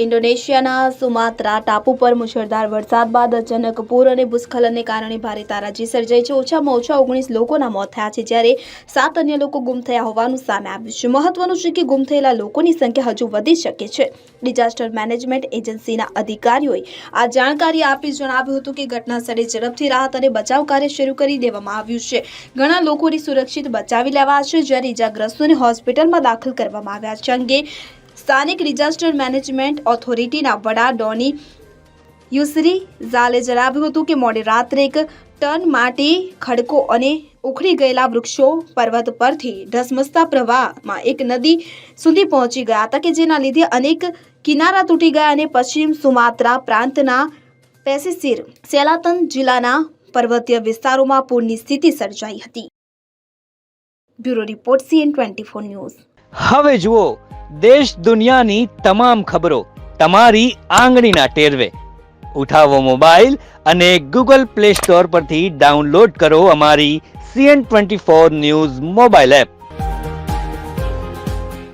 ઇન્ડોનેશિયાના Sumatra ટાપુ પર મુશળધાર વરસાદ બાદ અચાનક પૂર અને ભૂસ્ખલનને કારણે ભારે તારાજી સર્જાઈ છે. ઓછામાં ઓછા 19 લોકોના મોત થયા છે, જ્યારે 7 અન્ય લોકો ગુમ થયા હોવાનું સામે આવ્યું છે. મહત્વનું છે કે ગુમ થયેલા લોકોની સંખ્યા હજુ વધી શકે છે. ડિઝાસ્ટર મેનેજમેન્ટ એજન્સીના અધિકારીઓએ આ જાણકારી આપી જણાવ્યું હતું કે ઘટનાસ્થળે ઝડપથી રાહત અને બચાવ કાર્ય શરૂ કરી દેવામાં આવ્યું છે. ઘણા લોકોને સુરક્ષિત બચાવી લેવાયા છે, જ્યારે ઇજાગ્રસ્તોને હોસ્પિટલમાં દાખલ કરવામાં આવ્યા છે. અંગે સ્થાનિક ડિઝાસ્ટર મેનેજમેન્ટ ઓથોરિટીના વડા ડોની યુસરી ઝાલે જણાવ્યું હતું કે મોડી રાત્રે 1 ટન માટી, ખડકો અને ઉખડી ગયેલા વૃક્ષો પર્વત પરથી ધસમસતા પ્રવાહમાં એક નદી સુધી પહોંચી ગયા હતા, કે જેના લીધે અનેક કિનારા તૂટી ગયા અને પશ્ચિમ સુમાત્રા પ્રાંતના પેસિસિર સેલાતન જિલ્લાના પર્વતીય વિસ્તારોમાં પૂરની સ્થિતિ સર્જાઈ હતી. Bureau report CN24 news. હવે જુઓ દેશ દુનિયાની તમામ ખબરો તમારી આંગળીના ટેરવે. ઉઠાવો મોબાઈલ અને Google Play Store પરથી ડાઉનલોડ કરો અમારી CN24 ન્યૂઝ મોબાઈલ એપ.